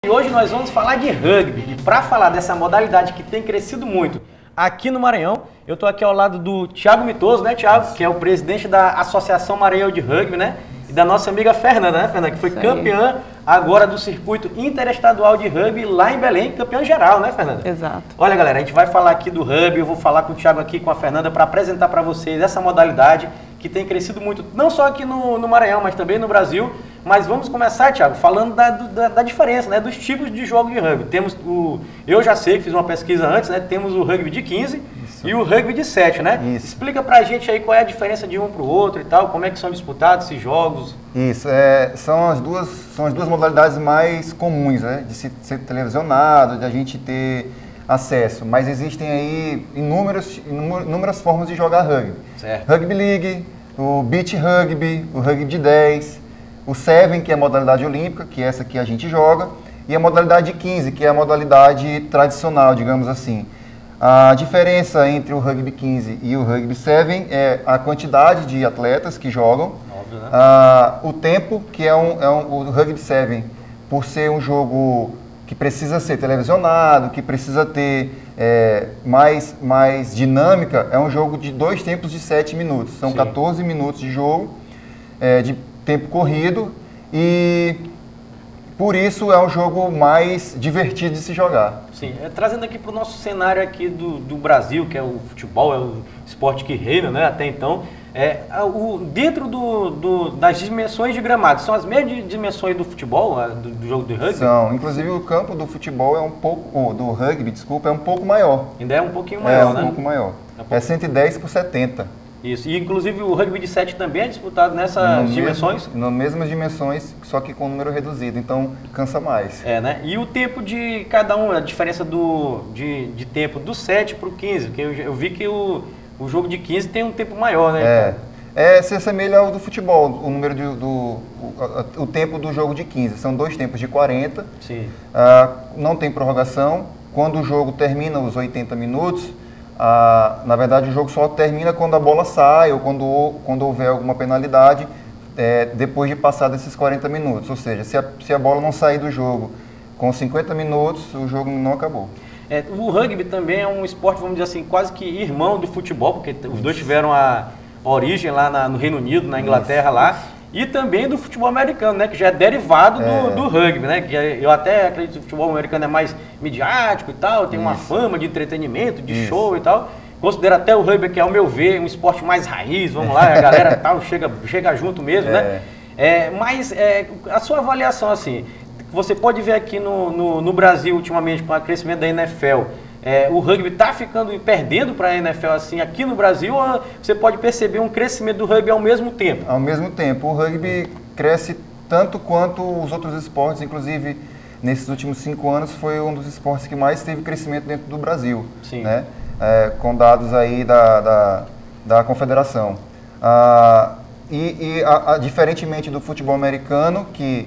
E hoje nós vamos falar de rugby. E para falar dessa modalidade que tem crescido muito aqui no Maranhão, eu estou aqui ao lado do Thiago Mitoso, né, Thiago? Que é o presidente da Associação Maranhão de Rugby, né? E da nossa amiga Fernanda, né, Fernanda? Que foi campeã agora do circuito interestadual de rugby lá em Belém, campeã geral, né, Fernanda? Exato. Olha, galera, a gente vai falar aqui do rugby, eu vou falar com o Thiago aqui, com a Fernanda, para apresentar para vocês essa modalidade que tem crescido muito, não só aqui no Maranhão, mas também no Brasil. Mas vamos começar, Thiago, falando da diferença, né, dos tipos de jogo de rugby. Temos eu já sei que fiz uma pesquisa antes, né, temos o rugby de 15 e o rugby de 7, né? Isso. Explica pra gente aí qual é a diferença de um pro outro e tal, como é que são disputados esses jogos. Isso, são as duas modalidades mais comuns, né, de ser televisionado, de a gente ter acesso, mas existem aí inúmeras formas de jogar rugby. Certo. Rugby League, o Beach Rugby, o rugby de 10, o 7, que é a modalidade olímpica, que é essa que a gente joga, e a modalidade 15, que é a modalidade tradicional, digamos assim. A diferença entre o rugby 15 e o rugby 7 é a quantidade de atletas que jogam, óbvio, né? O tempo, que o rugby 7, por ser um jogo que precisa ser televisionado, que precisa ter mais dinâmica, é um jogo de 2 tempos de 7 minutos. São 14 minutos de jogo, de tempo corrido, e por isso é um jogo mais divertido de se jogar. Sim, trazendo aqui para o nosso cenário aqui do Brasil, que é o futebol, é o esporte que reina, né, até então, dentro das dimensões de gramado, são as mesmas dimensões do futebol, do jogo de rugby? São, inclusive o campo do futebol do rugby, desculpa, é um pouco maior. Ainda é um pouquinho maior, né? É um pouco maior. É 110 por 70. Isso, e inclusive o rugby de 7 também é disputado nessas dimensões? Nas mesmas dimensões, só que com número reduzido, então cansa mais. Né? E o tempo de cada um, a diferença de tempo do 7 para o 15, porque eu vi que o jogo de 15 tem um tempo maior, né? Se assemelha ao do futebol, o número o tempo do jogo de 15. São 2 tempos de 40, Sim. Não tem prorrogação. Quando o jogo termina os 80 minutos, na verdade o jogo só termina quando a bola sai ou quando houver alguma penalidade, depois de passar desses 40 minutos. Ou seja, se a bola não sair do jogo com 50 minutos, o jogo não acabou. O rugby também é um esporte, vamos dizer assim, quase que irmão do futebol, porque os dois tiveram a origem lá no Reino Unido, na Inglaterra lá, e também do futebol americano, né, que já é derivado do rugby, né, que eu até acredito que o futebol americano é mais midiático e tal, tem uma fama de entretenimento, de show e tal. Considero até o rugby, que ao meu ver, um esporte mais raiz, vamos lá, a galera tal, chega junto mesmo, né? Mas a sua avaliação, assim, você pode ver aqui no Brasil, ultimamente, com o crescimento da NFL, o rugby está perdendo para a NFL assim aqui no Brasil, ou você pode perceber um crescimento do rugby ao mesmo tempo? Ao mesmo tempo. O rugby cresce tanto quanto os outros esportes, inclusive nesses últimos 5 anos foi um dos esportes que mais teve crescimento dentro do Brasil. Sim. Né? Com dados aí da Confederação. Diferentemente do futebol americano, que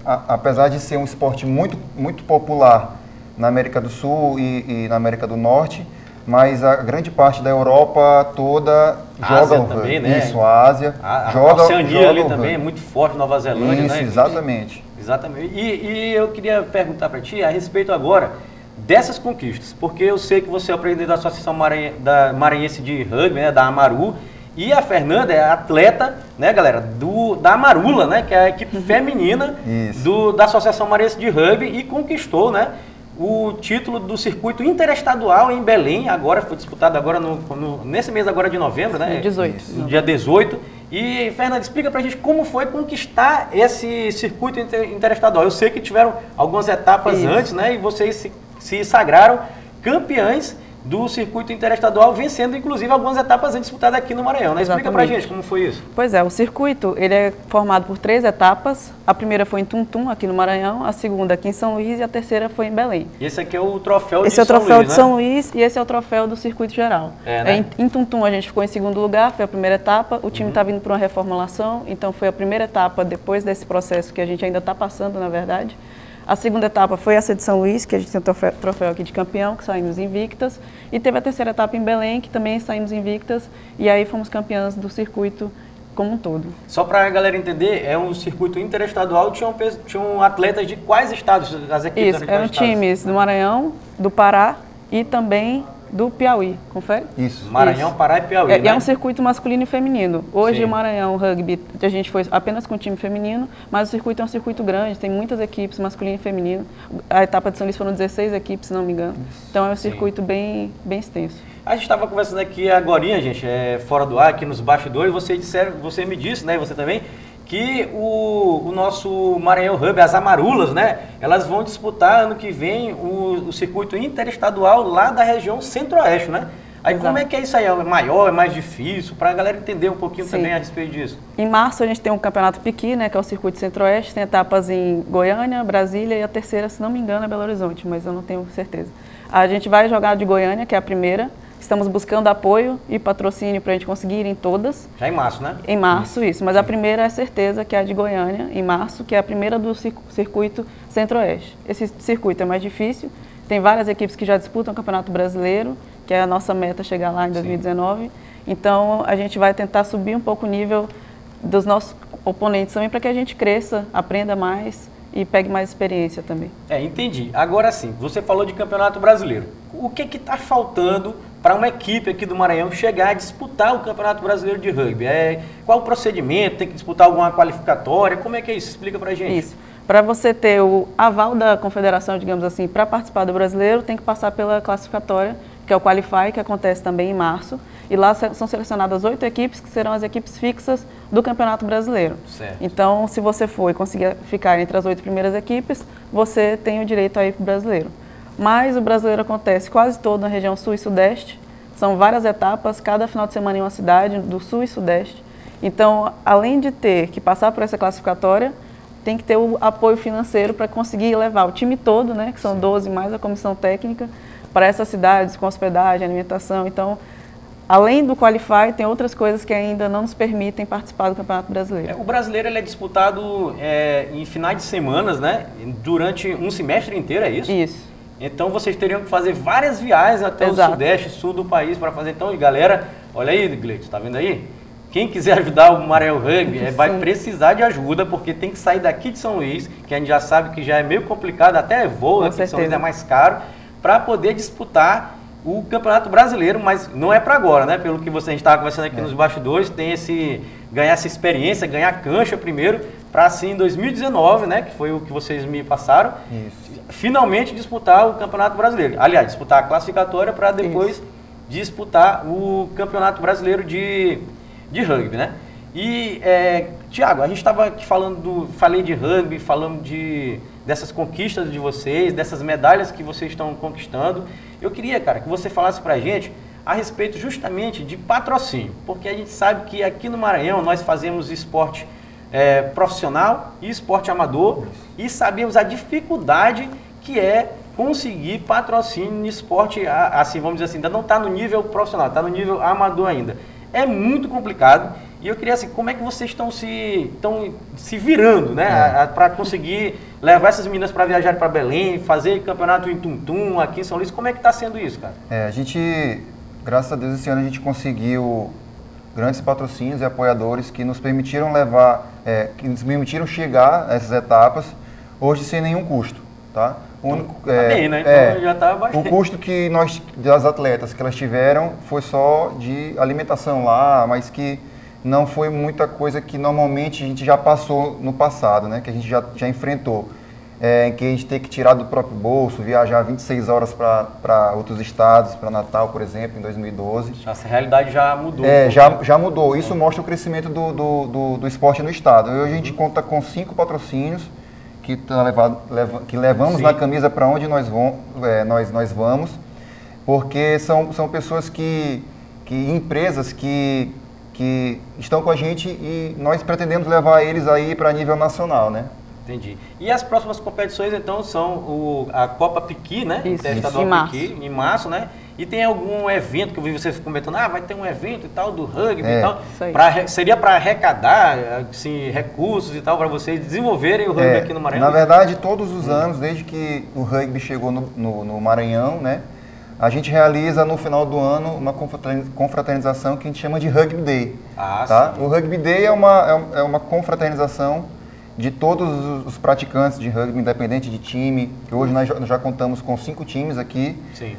apesar de ser um esporte muito, muito popular na América do Sul e na América do Norte, mas a grande parte da Europa toda joga o rugby. Né? Isso, a Ásia. A Oceania ali também é muito forte, Nova Zelândia, isso, né? Exatamente. Exatamente. E eu queria perguntar para ti a respeito agora dessas conquistas, porque eu sei que você é o presidente da Associação Maranhense de Rugby, né, da Amaru, e a Fernanda é atleta, né, galera, da Amarula, né, que é a equipe feminina da Associação Maranhense de Rugby, e conquistou, né, o título do circuito interestadual em Belém. Agora foi disputado agora nesse mês agora de novembro, né? 18. No dia 18. E, Fernanda, explica pra gente como foi conquistar esse circuito interestadual. Eu sei que tiveram algumas etapas antes, né? E vocês se sagraram campeãs do circuito interestadual, vencendo inclusive algumas etapas disputadas aqui no Maranhão, né? Explica pra gente como foi isso. Pois é, o circuito ele é formado por 3 etapas. A primeira foi em Tuntum, aqui no Maranhão, a segunda aqui em São Luís e a terceira foi em Belém. E esse aqui é o troféu de São Luís, Esse é o troféu de né? São Luís e esse é o troféu do circuito geral. Né? Em Tuntum a gente ficou em 2º lugar, foi a primeira etapa. O time está vindo para uma reformulação, então foi a primeira etapa depois desse processo que a gente ainda está passando, na verdade. A segunda etapa foi essa de São Luís, que a gente tem o troféu aqui de campeão, que saímos invictas. E teve a terceira etapa em Belém, que também saímos invictas. E aí fomos campeãs do circuito como um todo. Só para a galera entender, é um circuito interestadual, tinham atletas de quais estados? As equipes Isso, eram times do Maranhão, do Pará e também do Piauí, confere? Isso. Maranhão, Isso. Pará e Piauí, né? É um circuito masculino e feminino. Hoje Sim. o Maranhão Rugby, a gente foi apenas com o time feminino, mas o circuito é um circuito grande, tem muitas equipes, masculino e feminino. A etapa de São Luís foram 16 equipes, se não me engano. Então é um circuito bem extenso. A gente estava conversando aqui agorinha, gente, fora do ar, aqui nos bastidores, você me disse, né, e você também, que o nosso Maranhão Rugby, as Amarulas, né, elas vão disputar ano que vem o circuito interestadual lá da região centro-oeste, né? Aí Exato. como é que é isso aí? É maior, é mais difícil? Para a galera entender um pouquinho Sim. também a respeito disso. Em março a gente tem um campeonato Piqui, né, que é o circuito centro-oeste, tem etapas em Goiânia, Brasília e a terceira, se não me engano, é Belo Horizonte, mas eu não tenho certeza. A gente vai jogar de Goiânia, que é a primeira. Estamos buscando apoio e patrocínio para a gente conseguir ir em todas. Já em março, né? Em março, isso. Mas a primeira é certeza que é a de Goiânia, em março, que é a primeira do circuito centro-oeste. Esse circuito é mais difícil. Tem várias equipes que já disputam o Campeonato Brasileiro, que é a nossa meta chegar lá em 2019. Sim. Então, a gente vai tentar subir um pouco o nível dos nossos oponentes também para que a gente cresça, aprenda mais e pegue mais experiência também. Entendi. Agora sim, você falou de Campeonato Brasileiro. O que está faltando para uma equipe aqui do Maranhão chegar a disputar o Campeonato Brasileiro de Rugby? Qual o procedimento? Tem que disputar alguma qualificatória? Como é que é isso? Explica pra gente. Isso. Para você ter o aval da confederação, digamos assim, para participar do brasileiro, tem que passar pela classificatória, que é o Qualify, que acontece também em março. E lá são selecionadas 8 equipes, que serão as equipes fixas do Campeonato Brasileiro. Certo. Então, se você for e conseguir ficar entre as 8 primeiras equipes, você tem o direito a ir para o brasileiro. Mas o brasileiro acontece quase todo na região sul e sudeste. São várias etapas, cada final de semana em uma cidade do sul e sudeste. Então, além de ter que passar por essa classificatória, tem que ter o apoio financeiro para conseguir levar o time todo, né, que são 12 mais a comissão técnica, para essas cidades com hospedagem, alimentação. Então, além do Qualify, tem outras coisas que ainda não nos permitem participar do Campeonato Brasileiro. O brasileiro ele é disputado em finais de semanas, né? Durante um semestre inteiro, é isso? Isso. Então vocês teriam que fazer várias viagens até o sudeste, sul do país para fazer. Então, galera, olha aí, Gleito, tá vendo aí? Quem quiser ajudar o Maranhão Rugby vai precisar de ajuda, porque tem que sair daqui de São Luís, que a gente já sabe que já é meio complicado, até voo aqui de São Luís é mais caro, para poder disputar o Campeonato Brasileiro, mas não é para agora, né? Pelo que a gente estava conversando aqui nos bastidores, tem ganhar essa experiência, ganhar cancha primeiro, para assim em 2019, né? Que foi o que vocês me passaram, finalmente disputar o Campeonato Brasileiro. Aliás, disputar a classificatória para depois disputar o Campeonato Brasileiro de rugby, né? E, Thiago, a gente estava aqui falei de rugby, falando dessas conquistas de vocês, dessas medalhas que vocês estão conquistando. Eu queria, cara, que você falasse pra gente a respeito justamente de patrocínio, porque a gente sabe que aqui no Maranhão nós fazemos esporte profissional e esporte amador e sabemos a dificuldade que é conseguir patrocínio no esporte, assim, vamos dizer assim, ainda não está no nível profissional, está no nível amador ainda. É muito complicado e eu queria assim, como é que vocês estão se virando, né, para conseguir levar essas meninas para viajar para Belém, fazer campeonato em Tuntum, aqui em São Luís, como é que está sendo isso, cara? A gente, graças a Deus, esse ano a gente conseguiu grandes patrocínios e apoiadores que nos permitiram que nos permitiram chegar a essas etapas hoje sem nenhum custo, tá? Bem, né? Então já tá o custo que das atletas que elas tiveram foi só de alimentação lá, mas que não foi muita coisa que normalmente a gente já passou no passado, né? Que a gente já enfrentou. Que a gente tem que tirar do próprio bolso, viajar 26 horas para outros estados, para Natal, por exemplo, em 2012. Essa realidade já mudou. Já mudou. Isso mostra o crescimento do esporte no estado. Hoje a gente conta com 5 patrocínios que levamos na camisa para onde nós vamos, porque são pessoas empresas que estão com a gente e nós pretendemos levar eles aí para nível nacional, né? Entendi. E as próximas competições, então, são a Copa Piqui, né? Isso, em março, né? E tem algum evento que eu vi vocês comentando, vai ter um evento e tal, do rugby e tal. Seria para arrecadar, assim, recursos e tal, para vocês desenvolverem o rugby aqui no Maranhão? Na verdade, todos os anos, desde que o rugby chegou no Maranhão, né? a gente realiza no final do ano uma confraternização que a gente chama de Rugby Day. Tá? O Rugby Day é uma confraternização de todos os praticantes de rugby, independente de time, que hoje nós já contamos com 5 times aqui. Sim.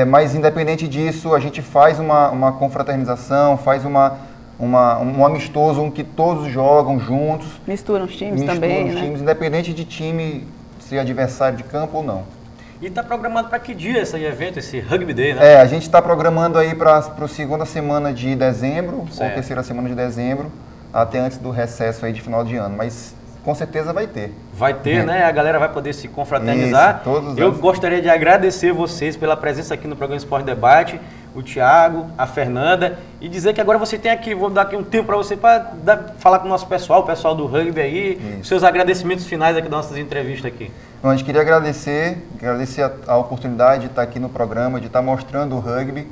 Mas independente disso, a gente faz uma confraternização, faz um amistoso, que todos jogam juntos. Misturam os times também, os times, independente de time ser adversário de campo ou não. E está programado para que dia esse evento, esse Rugby Day, né? A gente está programando aí para a segunda semana de dezembro, ou terceira semana de dezembro, até antes do recesso aí de final de ano, mas com certeza vai ter. Vai ter, né? A galera vai poder se confraternizar. Isso, todos Eu gostaria de agradecer vocês pela presença aqui no programa Esporte Debate, o Thiago, a Fernanda, e dizer que agora você tem aqui, vou dar aqui um tempo para você para falar com o nosso pessoal, o pessoal do rugby aí, seus agradecimentos finais aqui das nossas entrevistas aqui. Bom, a gente queria agradecer a oportunidade de estar aqui no programa, de estar mostrando o rugby,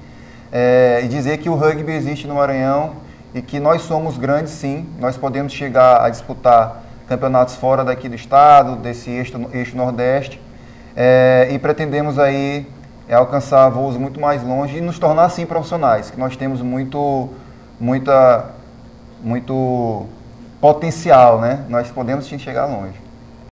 e dizer que o rugby existe no Maranhão e que nós somos grandes, sim. Nós podemos chegar a disputar campeonatos fora daqui do estado, desse eixo nordeste, e pretendemos aí alcançar voos muito mais longe e nos tornar, assim, profissionais, que nós temos muito potencial, né? Nós podemos sim chegar longe.